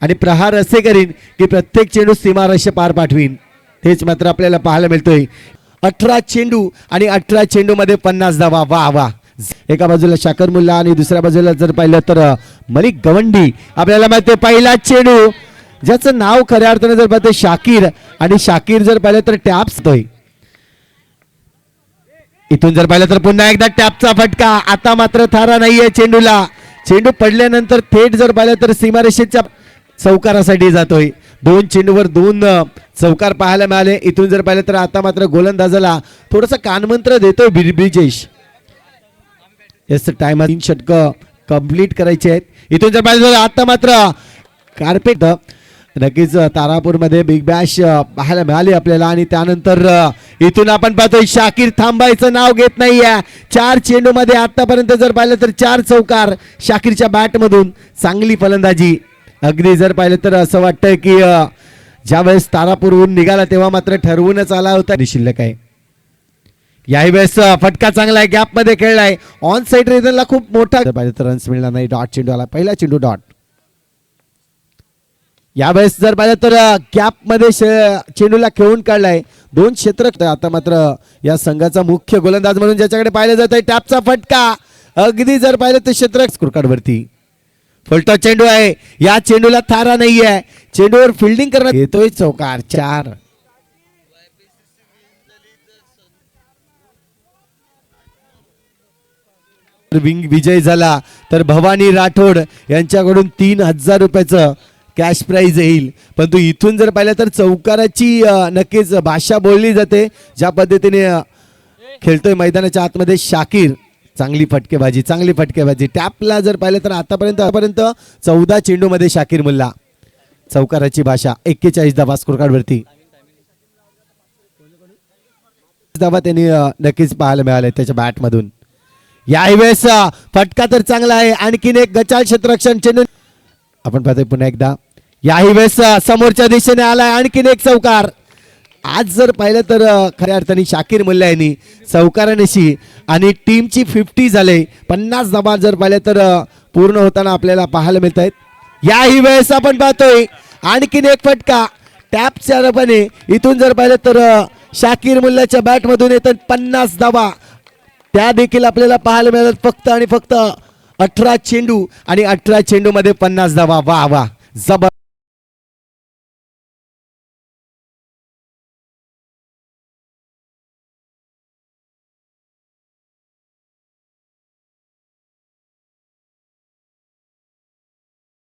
आणि प्रहार असे करीन की प्रत्येक चेंडू सीमारेषे पार पाठवीन, हेच मात्र आपल्याला पाहायला मिळतोय. 18 चेंडू आणि 18 चेंडू मध्ये 50 धावा. वा वा. एका बाजूला शाकर मुल्ला आणि दुसऱ्या बाजूला जर पाहिलं तर मलिक गवंडी. आपल्याला माहिती पहिला चेंडू ज्याचं नाव खऱ्या अर्थाने जर पाहतो शाकीर, आणि शाकीर जर पाहिलं तर टॅप्स तोय. इथून जर पाहिलं तर पुन्हा एकदा टॅपचा फटका. आता मात्र थारा नाहीये चेंडूला. चेंडू पडल्यानंतर थेट जर पाहिलं तर सीमारेषेच्या चौकारासाठी जातोय. 2 चेंडूवर 2 चौकार पाहायला मिळाले. इथून जर पाहिलं तर आता मात्र गोलंदाजाला थोडंसं कानमंत्र देतोय ब्रिजेश. येस, टाइम 3 षटकं कंप्लीट करायचे आहेत. इथून जर पाहिलं आता मात्र कार्पेट नक्कीच तारापूरमध्ये बिग बॅश पाहायला मिळाली आपल्याला. आणि त्यानंतर इथून आपण पाहतोय शाकीर थांबायचं नाव घेत नाहीये. 4 चेंडू मध्ये आतापर्यंत जर पाहिलं तर 4 चौकार शाकीरच्या बॅट मधून. चांगली फलंदाजी. अगदी जर पाहिलं तर असं वाटतंय की ज्यावेळेस तारापूरहून निघाला तेव्हा मात्र ठरवूनच आला होता. शिल्लक आहे याही वेळेस. फटका चांगला आहे, गॅप मध्ये खेळलाय. ऑन साइड रिझनला खूप मोठा पाहिजे तर रन्स मिळणार नाही. डॉट चेंडू आला, पहिला चेंडू डॉट. यावेळेस जर पाहिलं तर गॅप मध्ये चेंडूला खेळून काढलाय. 2 क्षेत्र. आता मात्र या संघाचा मुख्य गोलंदाज म्हणून ज्याच्याकडे पाहिलं जात आहे टॅपचा फटका. अगदी जर पाहिलं तर क्षेत्र स्कोरकार्ड वरती फलटॉस चेंडू आहे. या चेंडूला थारा नाहीये. चेंडूवर फिल्डिंग करण्यात येतोय चौकार. 4 विजय झाला तर भवानी राठोड यांच्याकडून 3000 रुपयाचं कॅश प्राइज येईल. परंतु इथून जर पाहिलं तर चौकाराची नक्कीच भाषा बोलली जाते. ज्या पद्धतीने खेळतोय मैदानाच्या आतमध्ये शाकीर. चांगली फटकेबाजी, चांगली फटकेबाजी. टॅपला जर पाहिलं तर आतापर्यंत 14 चेंडू मध्ये शाकीर मुल्ला. चौकाराची भाषा. 41 धावा स्कोरकार्ड वरती. धावा त्यांनी नक्कीच पाहायला मिळाले त्याच्या बॅट मधून. याही वेळेस फटका तर चांगला आहे. आणखीन एक गचाळ क्षेत्ररक्षण चेंडू आपण पाहतोय पुन्हा एकदा. याही वेळेस समोरच्या दिशेने आलाय आणखीन एक चौकार. आज जर पाहिलं तर खऱ्या अर्थाने शाकीर मुल्ला यांनी चौकारानिशी आणि टीमची 50 झाले. 50 धावा जर पाहिलं तर पूर्ण होताना आपल्याला पाहायला मिळत आहेत. याही वेळेस आपण पाहतोय आणखीन एक फटका टॅपच्या रूपाने. इथून जर पाहिलं तर शाकीर मुल्लाच्या बॅट मधून येतात 50 धावा. त्या देखील आपल्याला पाहायला मिळतात. फक्त आणि फक्त 18 चेंडू आणि 18 चेंडू मध्ये 50 धावा. वा वा, जबर.